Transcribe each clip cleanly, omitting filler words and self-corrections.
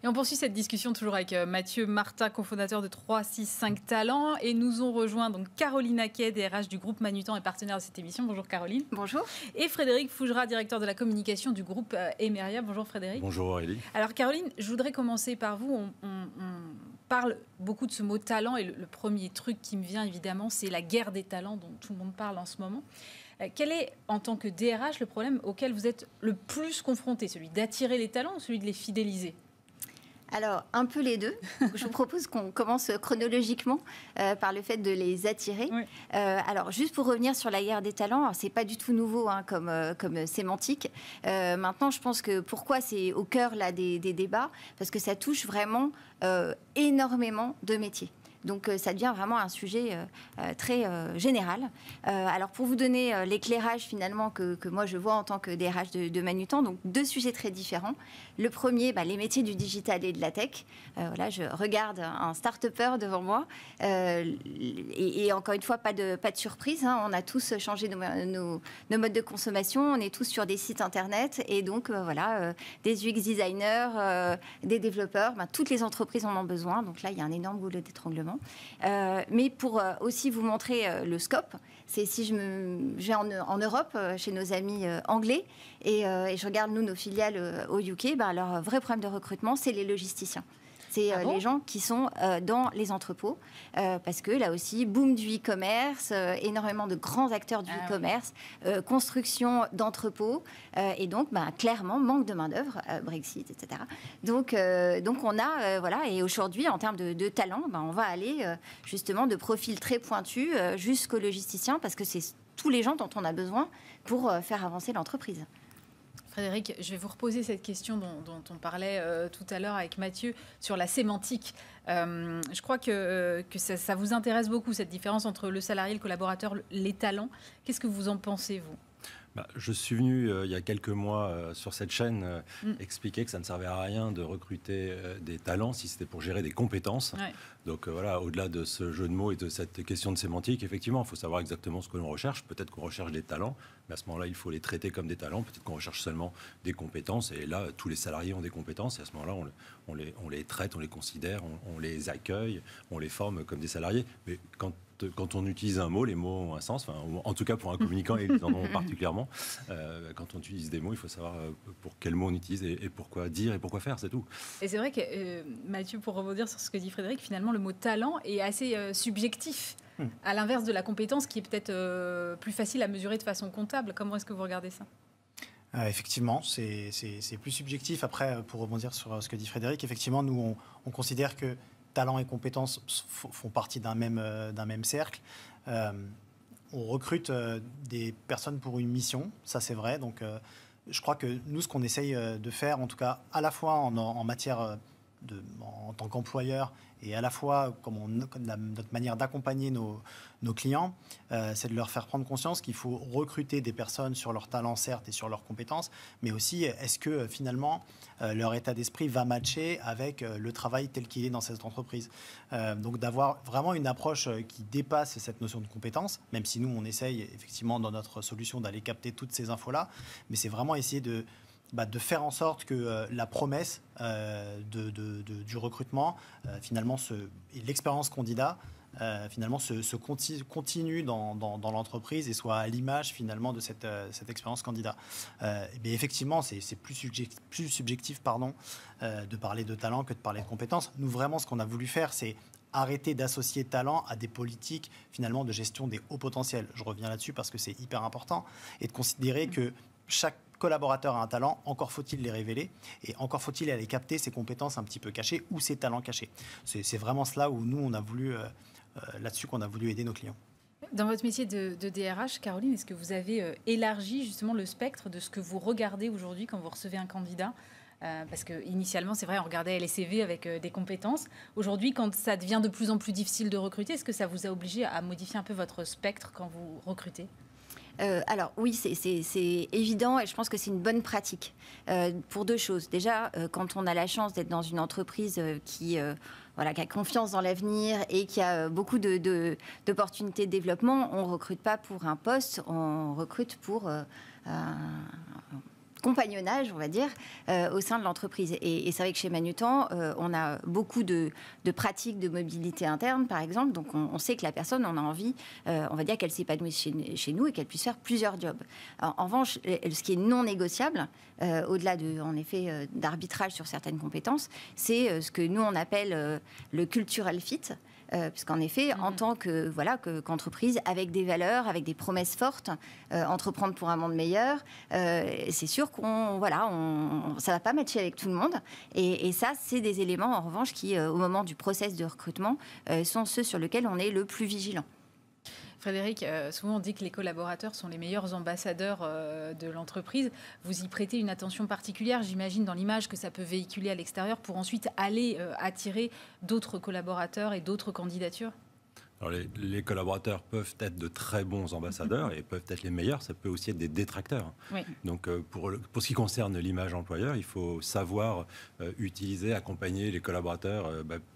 Et on poursuit cette discussion toujours avec Mathieu Martin, cofondateur de 365 Talents. Et nous ont rejoint donc Caroline Aquet, DRH du groupe Manutan et partenaire de cette émission. Bonjour Caroline. Bonjour. Et Frédéric Fougera, directeur de la communication du groupe Emeria. Bonjour Frédéric. Bonjour Aurélie. Alors Caroline, je voudrais commencer par vous. On parle beaucoup de ce mot talent et le premier truc qui me vient évidemment, c'est la guerre des talents dont tout le monde parle en ce moment. Quel est, en tant que DRH, le problème auquel vous êtes le plus confronté? Celui d'attirer les talents ou celui de les fidéliser? Alors, un peu les deux. Je vous propose qu'on commence chronologiquement par le fait de les attirer. Oui. Alors, juste pour revenir sur la guerre des talents, c'est pas du tout nouveau comme sémantique. Maintenant, je pense que pourquoi c'est au cœur là, des débats? Parce que ça touche vraiment énormément de métiers. Donc, ça devient vraiment un sujet très général. Alors, pour vous donner l'éclairage, finalement, que moi, je vois en tant que DRH de Manutan, donc deux sujets très différents. Le premier, les métiers du digital et de la tech. Voilà, je regarde un start-upper devant moi. Et encore une fois, pas de surprise. On a tous changé nos modes de consommation. On est tous sur des sites Internet. Et donc, des UX designers, des développeurs. Toutes les entreprises en ont besoin. Donc là, il y a un énorme goulot d'étranglement. Mais pour aussi vous montrer le scope, c'est si je vais en Europe, chez nos amis anglais, et je regarde, nous, nos filiales au UK, leur vrai problème de recrutement, c'est les logisticiens. C'est les gens qui sont dans les entrepôts, parce que là aussi, boom du e-commerce, énormément de grands acteurs du e-commerce, construction d'entrepôts, et donc clairement, manque de main-d'œuvre, Brexit, etc. Donc on a, et aujourd'hui, en termes de talent, on va aller justement de profils très pointus jusqu'aux logisticiens, parce que c'est tous les gens dont on a besoin pour faire avancer l'entreprise. Frédéric, je vais vous reposer cette question dont on parlait tout à l'heure avec Mathieu sur la sémantique. Je crois que ça vous intéresse beaucoup, cette différence entre le salarié, le collaborateur, les talents. Qu'est-ce que vous en pensez, vous ? Je suis venu il y a quelques mois sur cette chaîne expliquer que ça ne servait à rien de recruter des talents si c'était pour gérer des compétences. Ouais. Donc au-delà de ce jeu de mots et de cette question de sémantique, effectivement, il faut savoir exactement ce que l'on recherche. Peut-être qu'on recherche des talents, mais à ce moment-là, il faut les traiter comme des talents. Peut-être qu'on recherche seulement des compétences. Et là, tous les salariés ont des compétences. Et à ce moment-là, on les traite, on les considère, on les accueille, on les forme comme des salariés. Mais quand on utilise un mot, les mots ont un sens. En tout cas, pour un communicant, et ils en ont particulièrement. Quand on utilise des mots, il faut savoir pour quels mots on utilise et pourquoi dire et pourquoi faire, c'est tout. Et c'est vrai que, Mathieu, pour rebondir sur ce que dit Frédéric, finalement, le mot talent est assez subjectif, à l'inverse de la compétence qui est peut-être plus facile à mesurer de façon comptable. Comment est-ce que vous regardez ça ? Effectivement, c'est plus subjectif. Après, pour rebondir sur ce que dit Frédéric, effectivement, nous, on considère que talent et compétences font partie d'un même cercle. On recrute des personnes pour une mission, ça c'est vrai. Donc, je crois que nous, ce qu'on essaye de faire, en tout cas, à la fois en matière en tant qu'employeur et à la fois comme notre manière d'accompagner nos clients, c'est de leur faire prendre conscience qu'il faut recruter des personnes sur leurs talents, certes, et sur leurs compétences, mais aussi est-ce que finalement leur état d'esprit va matcher avec le travail tel qu'il est dans cette entreprise. Donc d'avoir vraiment une approche qui dépasse cette notion de compétence, même si nous on essaye effectivement dans notre solution d'aller capter toutes ces infos-là, mais c'est vraiment essayer de faire en sorte que la promesse du recrutement, finalement, et l'expérience candidat, finalement, se continue dans l'entreprise et soit à l'image, finalement, de cette expérience candidat. Mais effectivement, c'est plus subjectif de parler de talent que de parler de compétences. Nous, vraiment, ce qu'on a voulu faire, c'est arrêter d'associer talent à des politiques, finalement, de gestion des hauts potentiels. Je reviens là-dessus parce que c'est hyper important. Et de considérer que chaque collaborateur a un talent, encore faut-il les révéler et encore faut-il aller capter ses compétences un petit peu cachées ou ses talents cachés. C'est vraiment cela où nous, on a voulu, là-dessus qu'on a voulu aider nos clients. Dans votre métier de DRH, Caroline, est-ce que vous avez élargi justement le spectre de ce que vous regardez aujourd'hui quand vous recevez un candidat ? Parce qu'initialement, c'est vrai, on regardait les CV avec des compétences. Aujourd'hui, quand ça devient de plus en plus difficile de recruter, est-ce que ça vous a obligé à modifier un peu votre spectre quand vous recrutez ? Alors oui, c'est évident et je pense que c'est une bonne pratique pour deux choses. Déjà, quand on a la chance d'être dans une entreprise qui a confiance dans l'avenir et qui a beaucoup d'opportunités de développement, on ne recrute pas pour un poste, on recrute pour compagnonnage, on va dire, au sein de l'entreprise. Et c'est vrai que chez Manutan, on a beaucoup de pratiques de mobilité interne, par exemple. Donc, on sait que la personne, on a envie, on va dire qu'elle s'épanouisse chez nous et qu'elle puisse faire plusieurs jobs. En revanche, ce qui est non négociable, au-delà en effet, d'arbitrage sur certaines compétences, c'est ce que nous, on appelle le cultural fit. Puisqu'en effet, en tant qu'entreprise, avec des valeurs, avec des promesses fortes, entreprendre pour un monde meilleur, c'est sûr ça va pas matcher avec tout le monde. Et ça, c'est des éléments, en revanche, qui, au moment du process de recrutement, sont ceux sur lesquels on est le plus vigilant. Frédéric, souvent on dit que les collaborateurs sont les meilleurs ambassadeurs de l'entreprise. Vous y prêtez une attention particulière, j'imagine, dans l'image que ça peut véhiculer à l'extérieur pour ensuite aller attirer d'autres collaborateurs et d'autres candidatures. Alors les collaborateurs peuvent être de très bons ambassadeurs et peuvent être les meilleurs, ça peut aussi être des détracteurs. Oui. Donc pour ce qui concerne l'image employeur, il faut savoir utiliser, accompagner les collaborateurs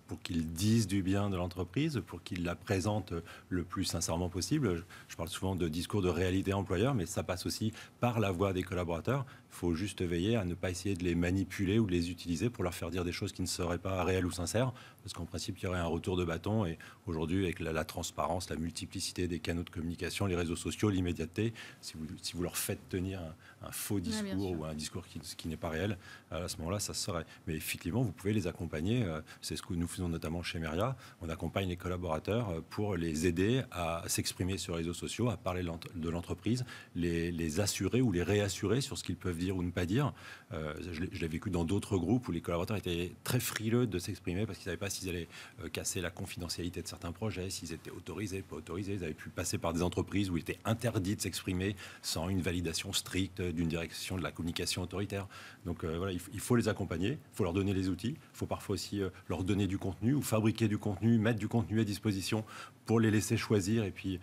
pour qu'ils disent du bien de l'entreprise, pour qu'ils la présentent le plus sincèrement possible. Je parle souvent de discours de réalité employeur, mais ça passe aussi par la voix des collaborateurs. Il faut juste veiller à ne pas essayer de les manipuler ou de les utiliser pour leur faire dire des choses qui ne seraient pas réelles ou sincères, parce qu'en principe, il y aurait un retour de bâton. Et aujourd'hui, avec la transparence, la multiplicité des canaux de communication, les réseaux sociaux, l'immédiateté, si vous leur faites tenir un faux discours ou un discours qui n'est pas réel, à ce moment-là, ça se saurait. Mais effectivement, vous pouvez les accompagner. C'est ce que nous faisons notamment chez Meria. On accompagne les collaborateurs pour les aider à s'exprimer sur les réseaux sociaux, à parler de l'entreprise, les assurer ou les réassurer sur ce qu'ils peuvent dire ou ne pas dire. Je l'ai vécu dans d'autres groupes où les collaborateurs étaient très frileux de s'exprimer parce qu'ils ne savaient pas s'ils allaient casser la confidentialité de certains projets, s'ils étaient autorisés, pas autorisés. Ils avaient pu passer par des entreprises où il était interdit de s'exprimer sans une validation stricte d'une direction de la communication autoritaire. Donc il faut les accompagner, il faut leur donner les outils, il faut parfois aussi leur donner du contenu ou fabriquer du contenu, mettre du contenu à disposition pour les laisser choisir et puis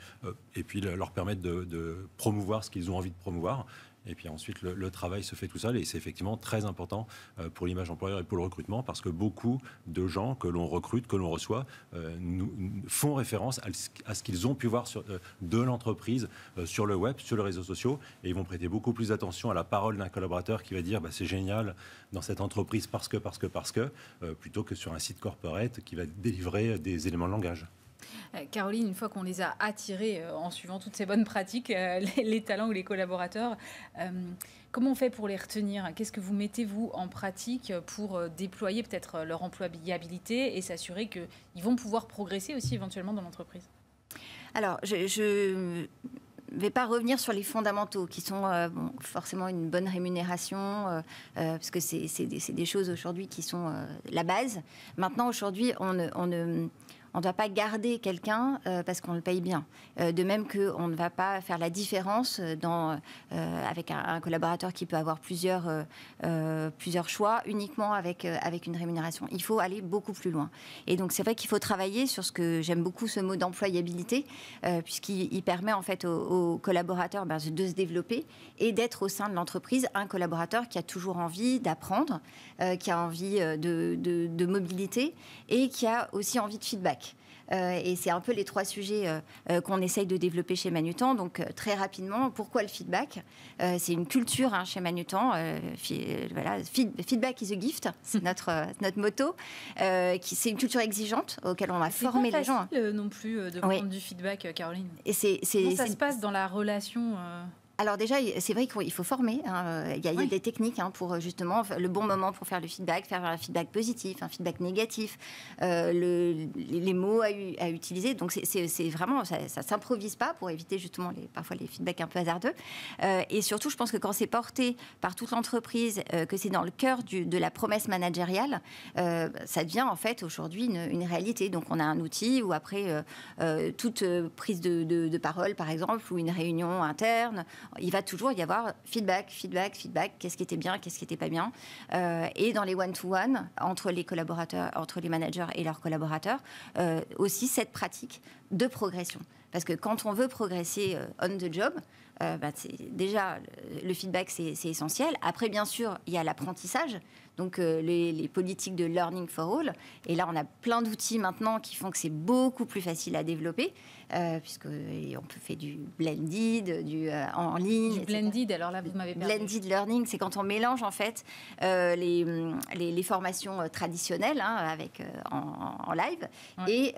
leur permettre de promouvoir ce qu'ils ont envie de promouvoir. Et puis ensuite, le travail se fait tout seul et c'est effectivement très important pour l'image employeur et pour le recrutement parce que beaucoup de gens que l'on recrute, que l'on reçoit, font référence à ce qu'ils ont pu voir de l'entreprise sur le web, sur les réseaux sociaux et ils vont prêter beaucoup plus attention à la parole d'un collaborateur qui va dire c'est génial dans cette entreprise parce que, plutôt que sur un site corporate qui va délivrer des éléments de langage. Caroline, une fois qu'on les a attirés en suivant toutes ces bonnes pratiques, les talents ou les collaborateurs, comment on fait pour les retenir? Qu'est-ce que vous mettez, vous, en pratique pour déployer peut-être leur employabilité et s'assurer qu'ils vont pouvoir progresser aussi éventuellement dans l'entreprise? Alors, je vais pas revenir sur les fondamentaux qui sont forcément une bonne rémunération parce que c'est des choses aujourd'hui qui sont la base. Maintenant, aujourd'hui, on ne doit pas garder quelqu'un parce qu'on le paye bien. De même qu'on ne va pas faire la différence avec un collaborateur qui peut avoir plusieurs choix uniquement avec une rémunération. Il faut aller beaucoup plus loin. Et donc, c'est vrai qu'il faut travailler sur ce que j'aime beaucoup, ce mot d'employabilité, puisqu'il permet en fait aux collaborateurs de se développer et d'être au sein de l'entreprise un collaborateur qui a toujours envie d'apprendre, qui a envie de mobilité et qui a aussi envie de feedback. Et c'est un peu les trois sujets qu'on essaye de développer chez Manutan. Donc, très rapidement, pourquoi le feedback? C'est une culture chez Manutan. Feedback is a gift, c'est notre motto. C'est une culture exigeante auquel on a formé les gens. C'est pas facile non plus de prendre du feedback, Caroline. Et comment ça se passe dans la relation Alors déjà, c'est vrai qu'il faut former. Il y a des techniques pour justement le bon moment pour faire le feedback, faire un feedback positif, un feedback négatif, les mots à utiliser. Donc c'est vraiment, ça s'improvise pas pour éviter justement parfois les feedbacks un peu hasardeux. Et surtout, je pense que quand c'est porté par toute l'entreprise, que c'est dans le cœur de la promesse managériale, ça devient en fait aujourd'hui une réalité. Donc on a un outil où après toute prise de parole, par exemple, ou une réunion interne, il va toujours y avoir feedback, qu'est-ce qui était bien, qu'est-ce qui n'était pas bien. Et dans les one-to-one, entre les collaborateurs, entre les managers et leurs collaborateurs, aussi cette pratique de progression. Parce que quand on veut progresser on the job, déjà, le feedback, c'est essentiel. Après, bien sûr, il y a l'apprentissage, donc les politiques de learning for all. Et là, on a plein d'outils maintenant qui font que c'est beaucoup plus facile à développer, puisqu'on peut faire du blended, en ligne. Du blended, alors là, vous m'avez perdu. Blended learning, c'est quand on mélange, en fait, les formations traditionnelles, en live, ouais.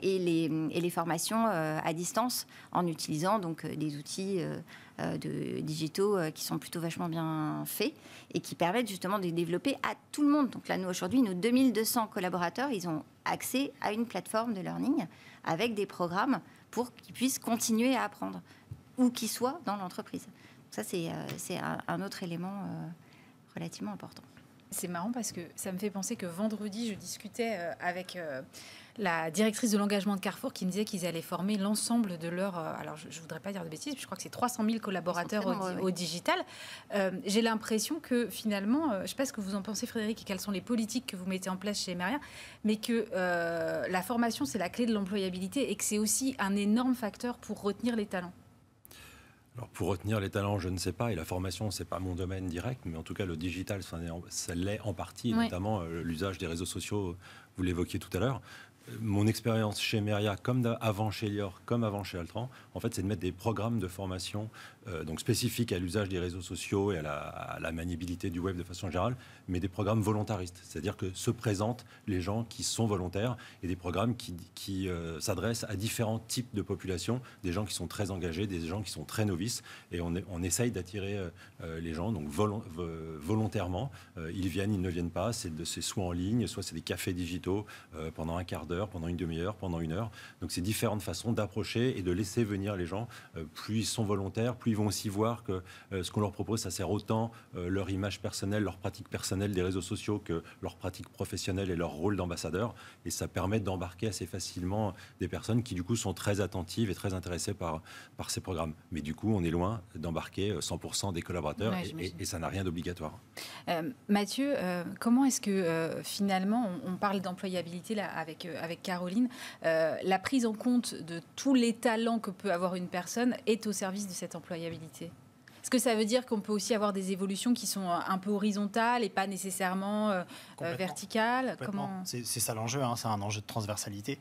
et les formations à distance, en utilisant donc des outils digitaux qui sont plutôt vachement bien faits et qui permettent justement de développer à tout le monde. Donc là, nous, aujourd'hui, nos 2200 collaborateurs, ils ont accès à une plateforme de learning avec des programmes pour qu'ils puissent continuer à apprendre, où qu'ils soient dans l'entreprise. Ça, c'est un autre élément relativement important. C'est marrant parce que ça me fait penser que vendredi, je discutais avec la directrice de l'engagement de Carrefour qui me disait qu'ils allaient former l'ensemble de leur... alors, je ne voudrais pas dire de bêtises, je crois que c'est 300 000 collaborateurs au digital. J'ai l'impression que finalement, je ne sais pas ce que vous en pensez, Frédéric, et quelles sont les politiques que vous mettez en place chez Emeria, mais que la formation, c'est la clé de l'employabilité et que c'est aussi un énorme facteur pour retenir les talents. Alors pour retenir les talents, je ne sais pas, et la formation, ce n'est pas mon domaine direct, mais en tout cas, le digital, ça l'est en partie, oui. Notamment l'usage des réseaux sociaux, vous l'évoquiez tout à l'heure. Mon expérience chez Emeria, comme avant chez Elior, comme avant chez Altran, en fait, c'est de mettre des programmes de formation donc spécifiques à l'usage des réseaux sociaux et à la maniabilité du web de façon générale, mais des programmes volontaristes. C'est-à-dire que se présentent les gens qui sont volontaires et des programmes qui s'adressent à différents types de populations, des gens qui sont très engagés, des gens qui sont très novices, et on essaye d'attirer les gens donc volontairement. Ils viennent, ils ne viennent pas, c'est soit en ligne, soit c'est des cafés digitaux pendant un quart d'heure, pendant une demi-heure, pendant une heure. Donc c'est différentes façons d'approcher et de laisser venir les gens. Plus ils sont volontaires, plus ils vont aussi voir que ce qu'on leur propose, ça sert autant leur image personnelle, leur pratique personnelle des réseaux sociaux que leur pratique professionnelle et leur rôle d'ambassadeur. Et ça permet d'embarquer assez facilement des personnes qui du coup sont très attentives et très intéressées par ces programmes. Mais du coup, on est loin d'embarquer 100% des collaborateurs et ça n'a rien d'obligatoire. Mathieu, comment est-ce que finalement on parle d'employabilité là avec Caroline, la prise en compte de tous les talents que peut avoir une personne est au service de cette employabilité? Est-ce que ça veut dire qu'on peut aussi avoir des évolutions qui sont un peu horizontales et pas nécessairement verticales? C'est ça l'enjeu, c'est un enjeu de transversalité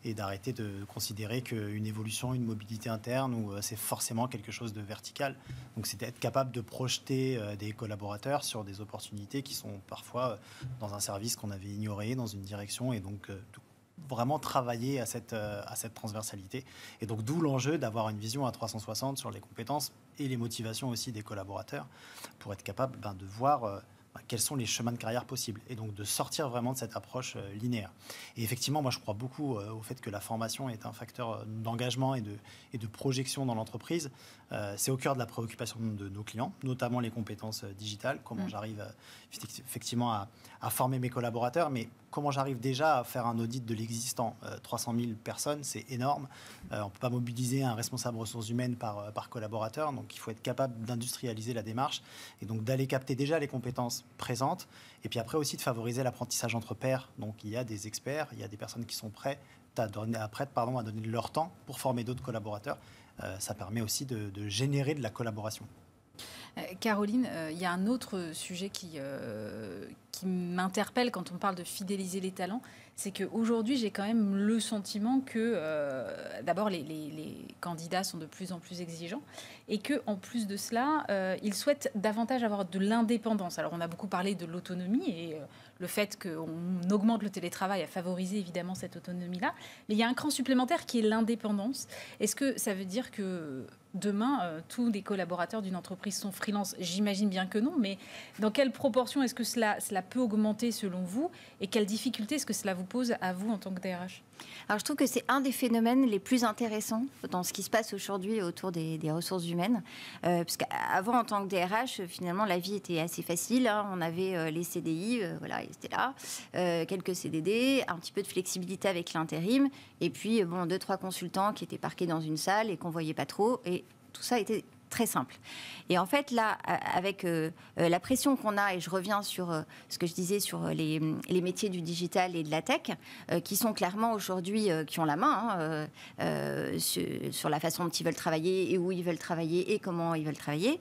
et d'arrêter de considérer qu'une évolution, une mobilité interne, c'est forcément quelque chose de vertical. Donc c'est d'être capable de projeter des collaborateurs sur des opportunités qui sont parfois dans un service qu'on avait ignoré, dans une direction, et donc vraiment travailler à cette transversalité. Et donc d'où l'enjeu d'avoir une vision à 360 sur les compétences et les motivations aussi des collaborateurs pour être capable de voir quels sont les chemins de carrière possibles et donc de sortir vraiment de cette approche linéaire. Et effectivement, moi je crois beaucoup au fait que la formation est un facteur d'engagement et de projection dans l'entreprise. C'est au cœur de la préoccupation de nos clients, notamment les compétences digitales, comment j'arrive effectivement à former mes collaborateurs, mais comment j'arrive déjà à faire un audit de l'existant. 300 000 personnes, c'est énorme. On ne peut pas mobiliser un responsable ressources humaines par collaborateur, donc il faut être capable d'industrialiser la démarche et donc d'aller capter déjà les compétences présentes et puis après aussi de favoriser l'apprentissage entre pairs. Donc il y a des experts, il y a des personnes qui sont prêtes à donner leur temps pour former d'autres collaborateurs. Ça permet aussi de générer de la collaboration. Caroline, il y a un autre sujet qui m'interpelle quand on parle de fidéliser les talents, c'est qu'aujourd'hui, j'ai quand même le sentiment que, d'abord, les candidats sont de plus en plus exigeants et qu'en plus de cela, ils souhaitent davantage avoir de l'indépendance. Alors, on a beaucoup parlé de l'autonomie et le fait qu'on augmente le télétravail a favorisé évidemment cette autonomie-là. Mais il y a un cran supplémentaire qui est l'indépendance. Est-ce que ça veut dire que demain, tous les collaborateurs d'une entreprise sont freelance? J'imagine bien que non, mais dans quelle proportion est-ce que cela peut augmenter selon vous et quelles difficultés est-ce que cela vous pose à vous en tant que DRH? Alors, je trouve que c'est un des phénomènes les plus intéressants dans ce qui se passe aujourd'hui autour des ressources humaines. Puisqu'avant, en tant que DRH, finalement, la vie était assez facile. On avait les CDI, ils étaient là, quelques CDD, un petit peu de flexibilité avec l'intérim, et puis 2-3 consultants qui étaient parqués dans une salle et qu'on ne voyait pas trop. Et tout ça était très simple. Et en fait, là, avec la pression qu'on a, et je reviens sur ce que je disais sur les métiers du digital et de la tech, qui sont clairement aujourd'hui, qui ont la main sur la façon dont ils veulent travailler et où ils veulent travailler et comment ils veulent travailler.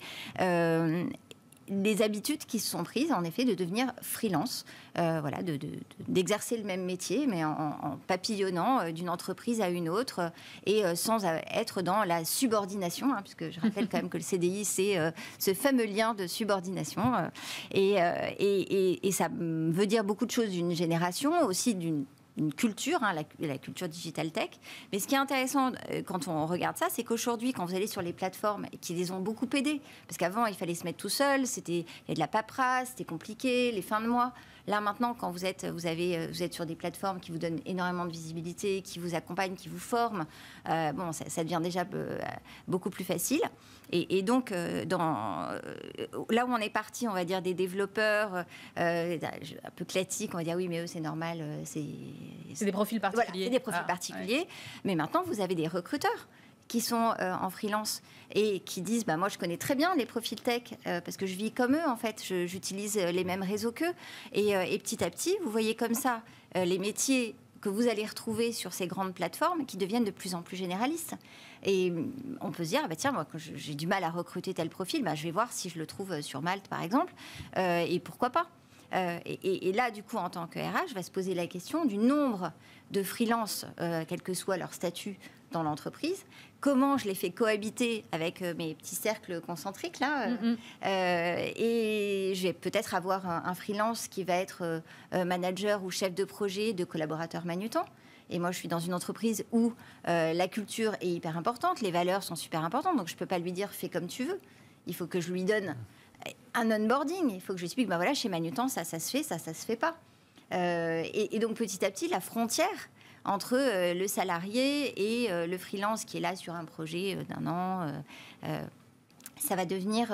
Les habitudes qui se sont prises, en effet, de devenir freelance, voilà, d'exercer le même métier, mais en papillonnant d'une entreprise à une autre et sans être dans la subordination, puisque je rappelle quand même que le CDI, c'est ce fameux lien de subordination. Et ça veut dire beaucoup de choses d'une génération, aussi d'une culture, la culture digital tech. Mais ce qui est intéressant quand on regarde ça, c'est qu'aujourd'hui, quand vous allez sur les plateformes, qui les ont beaucoup aidés, parce qu'avant, il fallait se mettre tout seul, il y a de la paperasse, c'était compliqué, les fins de mois. Là, maintenant, quand vous êtes sur des plateformes qui vous donnent énormément de visibilité, qui vous accompagnent, qui vous forment, ça devient déjà beaucoup plus facile. Et donc, là où on est parti, on va dire, des développeurs un peu classiques, on va dire, oui, mais eux, c'est normal. C'est des profils particuliers. Voilà, c'est des profils particuliers. Ouais. Mais maintenant, vous avez des recruteurs qui sont en freelance et qui disent moi je connais très bien les profils tech parce que je vis comme eux en fait, j'utilise les mêmes réseaux qu'eux et petit à petit vous voyez comme ça les métiers que vous allez retrouver sur ces grandes plateformes qui deviennent de plus en plus généralistes. Et on peut se dire, tiens, moi, quand j'ai du mal à recruter tel profil, je vais voir si je le trouve sur Malte, par exemple, et pourquoi pas. Et là, du coup, en tant que RH, va se poser la question du nombre de freelances, quel que soit leur statut dans l'entreprise, comment je les fais cohabiter avec mes petits cercles concentriques, là, et je vais peut-être avoir un freelance qui va être manager ou chef de projet de collaborateurs manutants. Et moi, je suis dans une entreprise où la culture est hyper importante, les valeurs sont super importantes, donc je ne peux pas lui dire « fais comme tu veux ». Il faut que je lui donne un onboarding. Il faut que je lui explique chez Manutan, ça se fait, ça se fait pas. Et donc, petit à petit, la frontière entre le salarié et le freelance qui est là sur un projet d'un an, ça va devenir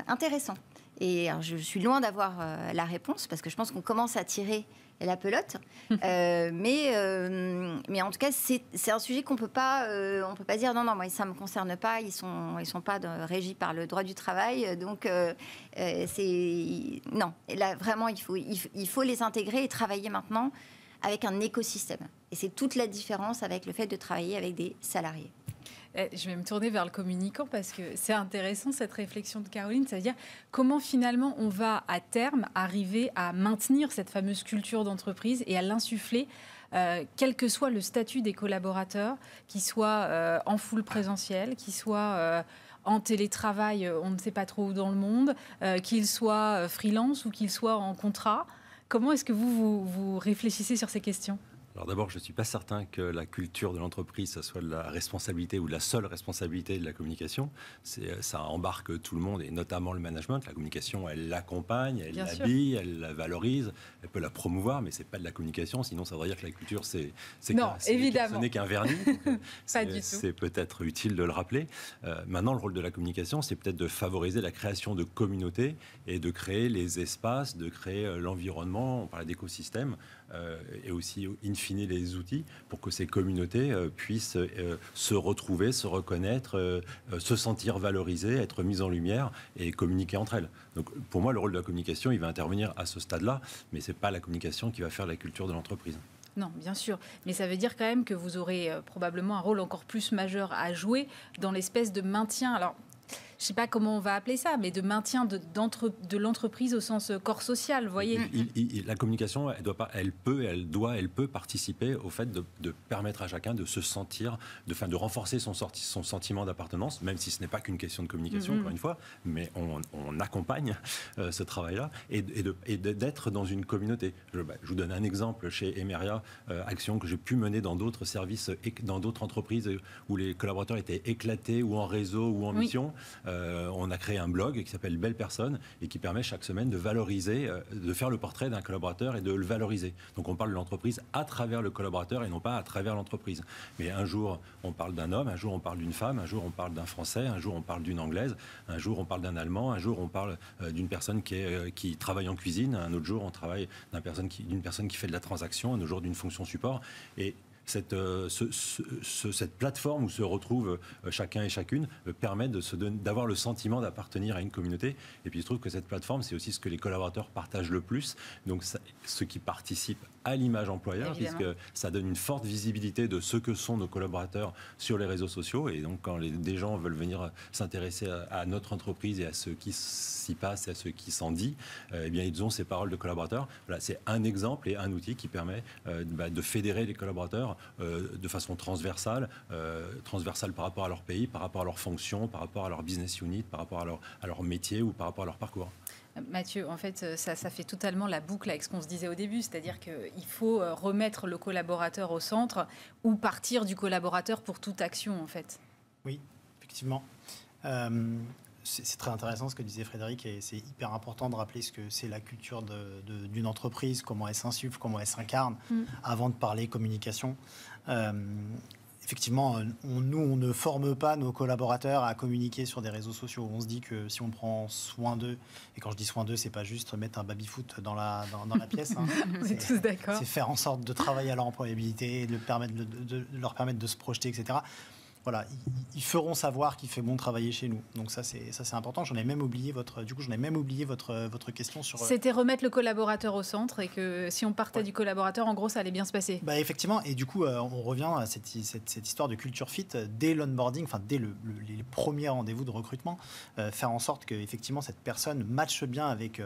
intéressant. Et alors, je suis loin d'avoir la réponse, parce que je pense qu'on commence à tirer la pelote. Mais en tout cas, c'est un sujet qu'on peut pas dire non, moi, ça me concerne pas. Ils sont pas régis par le droit du travail. Donc, non. Et là, vraiment, il faut les intégrer et travailler maintenant avec un écosystème. Et c'est toute la différence avec le fait de travailler avec des salariés. Je vais me tourner vers le communicant parce que c'est intéressant cette réflexion de Caroline, c'est-à-dire comment finalement on va à terme arriver à maintenir cette fameuse culture d'entreprise et à l'insuffler, quel que soit le statut des collaborateurs, qu'ils soient en full présentiel, qu'ils soient en télétravail, on ne sait pas trop où dans le monde, qu'ils soient freelance ou qu'ils soient en contrat. Comment est-ce que vous réfléchissez sur ces questions ? Alors d'abord, je ne suis pas certain que la culture de l'entreprise, ça soit de la responsabilité ou de la seule responsabilité de la communication. Ça embarque tout le monde, et notamment le management. La communication, elle l'accompagne, elle l'habille, elle la valorise, elle peut la promouvoir, mais ce n'est pas de la communication. Sinon, ça voudrait dire que la culture, ce n'est qu'un vernis. C'est peut-être utile de le rappeler. Maintenant, le rôle de la communication, c'est peut-être de favoriser la création de communautés et de créer les espaces, de créer l'environnement, on parlait d'écosystème, et aussi, in fine, les outils pour que ces communautés puissent se retrouver, se reconnaître, se sentir valorisées, être mises en lumière et communiquer entre elles. Donc, pour moi, le rôle de la communication, il va intervenir à ce stade-là, mais ce n'est pas la communication qui va faire la culture de l'entreprise. Non, bien sûr. Mais ça veut dire quand même que vous aurez probablement un rôle encore plus majeur à jouer dans l'espèce de maintien. Alors, je ne sais pas comment on va appeler ça, mais de maintien de l'entreprise au sens corps social, vous voyez. La communication, elle peut participer au fait de permettre à chacun de se sentir, de renforcer son sentiment d'appartenance, même si ce n'est pas qu'une question de communication, encore une fois, mais on accompagne ce travail-là, et d'être dans une communauté. Je vous donne un exemple chez Emeria, action que j'ai pu mener dans d'autres services, dans d'autres entreprises où les collaborateurs étaient éclatés, ou en réseau, ou en mission. On a créé un blog qui s'appelle Belle Personne et qui permet chaque semaine de valoriser, de faire le portrait d'un collaborateur et de le valoriser. Donc on parle de l'entreprise à travers le collaborateur et non pas à travers l'entreprise. Mais un jour on parle d'un homme, un jour on parle d'une femme, un jour on parle d'un Français, un jour on parle d'une Anglaise, un jour on parle d'un Allemand, un jour on parle d'une personne qui travaille en cuisine, un autre jour on travaille d'une personne qui fait de la transaction, un autre jour d'une fonction support. Et cette plateforme où se retrouvent chacun et chacune permet d'avoir le sentiment d'appartenir à une communauté. Et puis je trouve que cette plateforme, c'est aussi ce que les collaborateurs partagent le plus. Donc ce qui participe à l'image employeur, puisque ça donne une forte visibilité de ce que sont nos collaborateurs sur les réseaux sociaux. Et donc quand des gens veulent venir s'intéresser à notre entreprise et à ce qui s'y passe et à ce qui s'en dit, eh bien ils ont ces paroles de collaborateurs. Voilà, c'est un exemple et un outil qui permet de fédérer les collaborateurs de façon transversale par rapport à leur pays, par rapport à leur fonction, par rapport à leur business unit, par rapport à leur métier ou par rapport à leur parcours. Mathieu, en fait, ça fait totalement la boucle avec ce qu'on se disait au début, c'est-à-dire qu'il faut remettre le collaborateur au centre ou partir du collaborateur pour toute action, en fait. Oui, effectivement. C'est très intéressant ce que disait Frédéric et c'est hyper important de rappeler ce que c'est la culture d'une entreprise, comment elle s'insuffle, comment elle s'incarne, avant de parler communication. Effectivement, nous, on ne forme pas nos collaborateurs à communiquer sur des réseaux sociaux. On se dit que si on prend soin d'eux, et quand je dis soin d'eux, c'est pas juste mettre un baby-foot dans la pièce. Hein. On est tous d'accord. C'est faire en sorte de travailler à leur employabilité, de leur permettre de se projeter, etc. Voilà, ils feront savoir qu'il fait bon travailler chez nous. Donc ça c'est important. J'en ai même oublié votre question sur. C'était remettre le collaborateur au centre et que si on partait du collaborateur, en gros, ça allait bien se passer. Bah effectivement. Et du coup, on revient à cette histoire de culture fit dès l'onboarding, enfin dès les premiers rendez-vous de recrutement, faire en sorte que effectivement cette personne matche bien avec.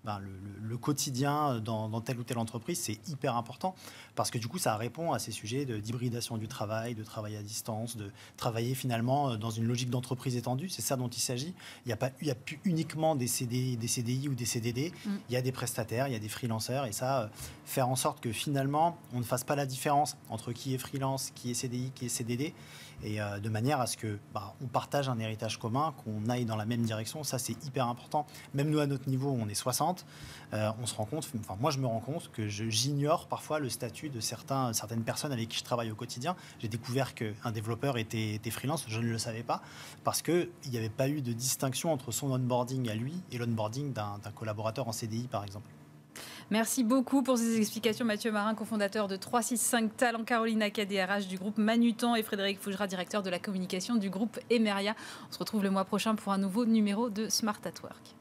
Le quotidien dans telle ou telle entreprise, c'est hyper important parce que du coup, ça répond à ces sujets d'hybridation du travail, de travail à distance, de travailler finalement dans une logique d'entreprise étendue. C'est ça dont il s'agit. Il n'y a plus uniquement des CDI ou des CDD. Il y a des prestataires, il y a des freelancers et ça, faire en sorte que finalement, on ne fasse pas la différence entre qui est freelance, qui est CDI, qui est CDD et de manière à ce que on partage un héritage commun, qu'on aille dans la même direction. Ça, c'est hyper important. Même nous, à notre niveau, on est 60. On se rend compte, enfin moi je me rends compte que j'ignore parfois le statut de certaines personnes avec qui je travaille au quotidien. J'ai découvert qu'un développeur était freelance, je ne le savais pas, parce qu'il n'y avait pas eu de distinction entre son onboarding à lui et l'onboarding d'un collaborateur en CDI par exemple. Merci beaucoup pour ces explications, Mathieu Marin, cofondateur de 365 Talents, Caroline Acad, DRH du groupe Manutan et Frédéric Fougera, directeur de la communication du groupe Emeria. On se retrouve le mois prochain pour un nouveau numéro de Smart at Work.